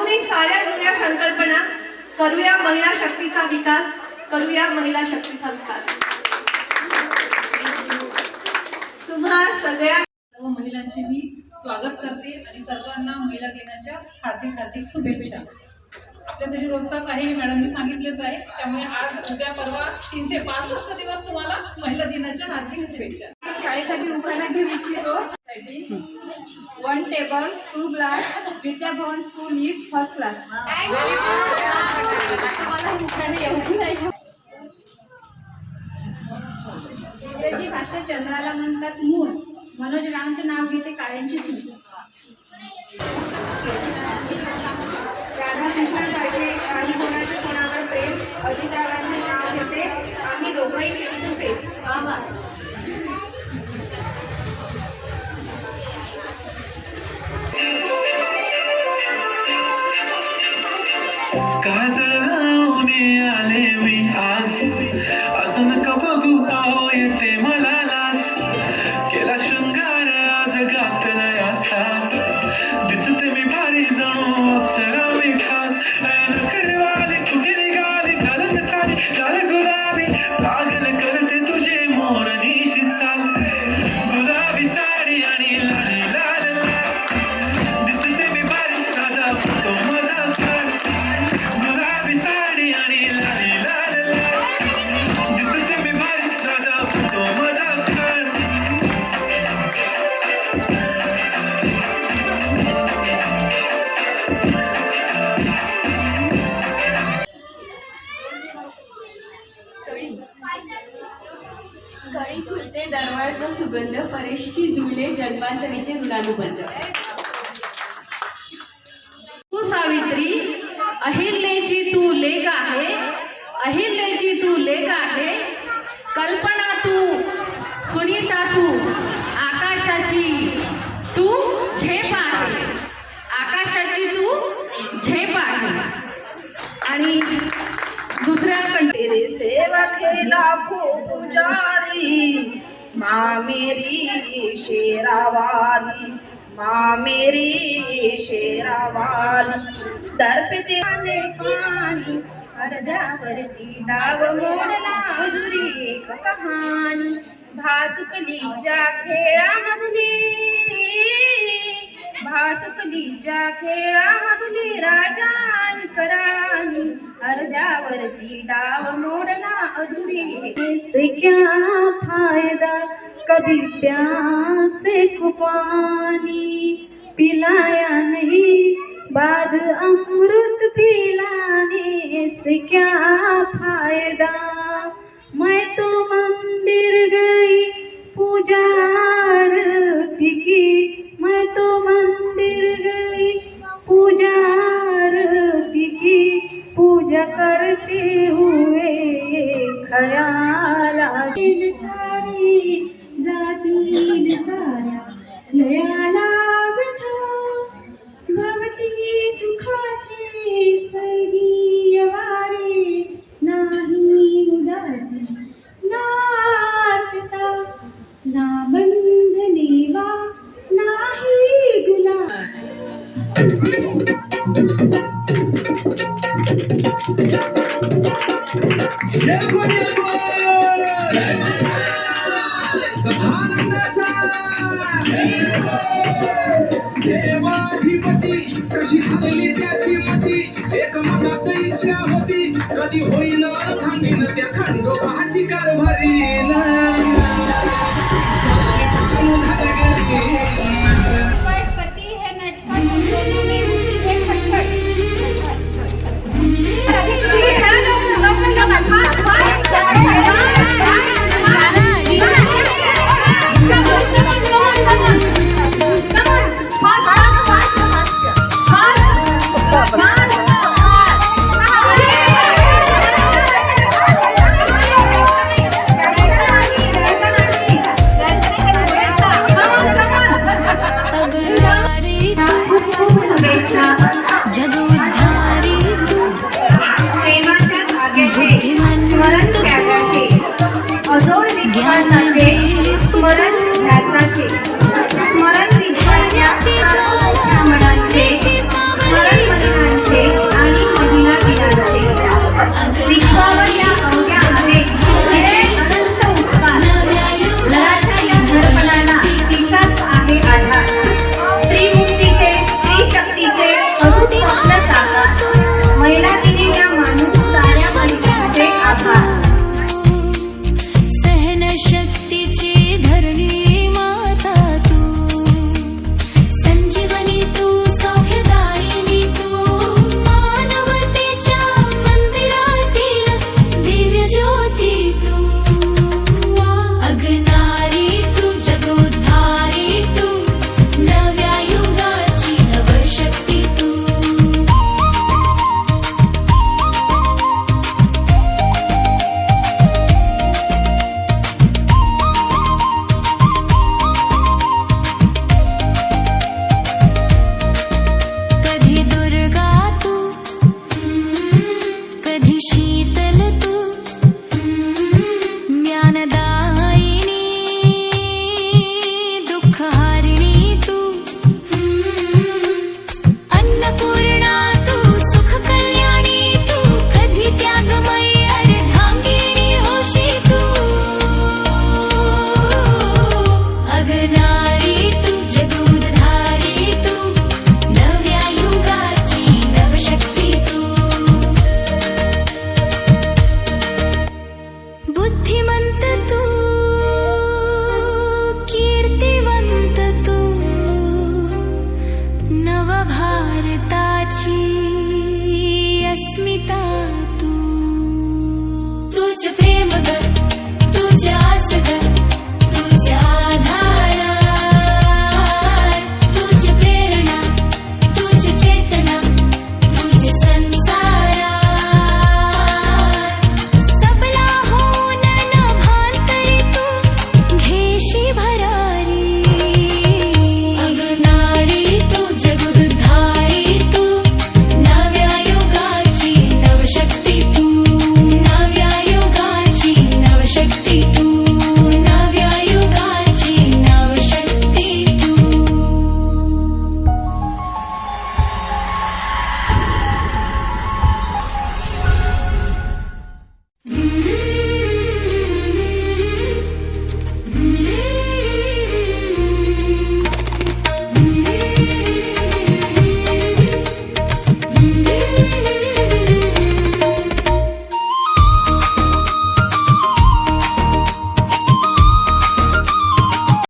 ही साऱ्या जुन्या संकल्पना करूया महिला शक्तीचा विकास, करूया महिला शक्तीचा विकास. तुम्हा सगळ्या महिलांचे मी स्वागत करते आणि सर्वांना महिला दिनाच्या हार्दिक हार्दिक शुभेच्छा. आपल्यासाठी रोजचाच आहे हे मॅडमनी सांगितलेच आहे, त्यामुळे आज उद्या परवा 365 दिवस तुम्हाला महिला दिनाच्या हार्दिक शुभेच्छा. शाळेसाठी उखाणा घेऊ इच्छितो. 1 table 2 glass Vidyabhavan school is first class. मला उखाणे येऊ नाही. इंग्रजी भाषेत चंद्राला म्हणतात मूल. मनोज रावांचे नाव घेते काळ्यांची सूट. राधाकृष्ण साठे आणि कोणाचे कोणावर प्रेम. अजितरावांचे नाव घेते आम्ही दोघंही सेम टू सेम. काजळ लावून आले मी आज, असं नका बघू पाहो येते मला लाज. केला शृंगार आज घातलाय असाच, दिसते मी भारी जणू अप्सरा मी खास. नयन करवाले कुठे निघाले घालून साडी लाल गुलाबी, पागल करते तुझे मोरनीशी चाल. गुलाबी साडी आणि लाली लाल लाल, दिसते मी भारी ताजा फोटो माझा काढ. गुलाबी साडी आणि लाली लाल लाल, दिसते मी भारी ताजा फोटो माझा काढ. कळी फुलते दरवाळ सुगंध, परेशची जुळले जन्मांतरीचे ऋणानुबंध. तू सावित्री अहिल्याची तू लेक आहे, अहिल्याची तू लेक आहे. कल्पना तू सुनीता तू आकाशाची तू झेप आहे, आकाशाची तू झेप आहे. आणि दुसऱ्या तेरे सेवक है लाखों पुजारी, माँ मेरी शेरावाली, माँ मेरी शेरावाली. दर पे देवाने पानी, अर्ध्यावरती डाव मोडला अधुरी एक कहाणी. भातुकलीच्या खेळामधली, भातुकलीच्या खेळामधली राजा आणि करानी. अर्ध्यावरती डाव मोडला अधुरी. से क्या फायदा कभी प्यासे को पानी, पिलाया नहीं बाद अमृत पिलाने से क्या फायदा. मैं तो मंदिर गई पूजा आरती की, मैं तो मंदिर गई पूजा आरती की. पूजा करते हुए ख्याल आतील सारी जातील साऱ्या लयाला व्यथा. भवती सुखाची स्वर्गीय वारे, नाही उदासी ना आर्तता, ना बंधने वा नाही गुलाब. देवाधिपती कशी हरली त्याची मती, एक मनात इच्छा होती कधी होईन थांबीन त्या खंडोबाची कारभारी. पती हे प्रेम ग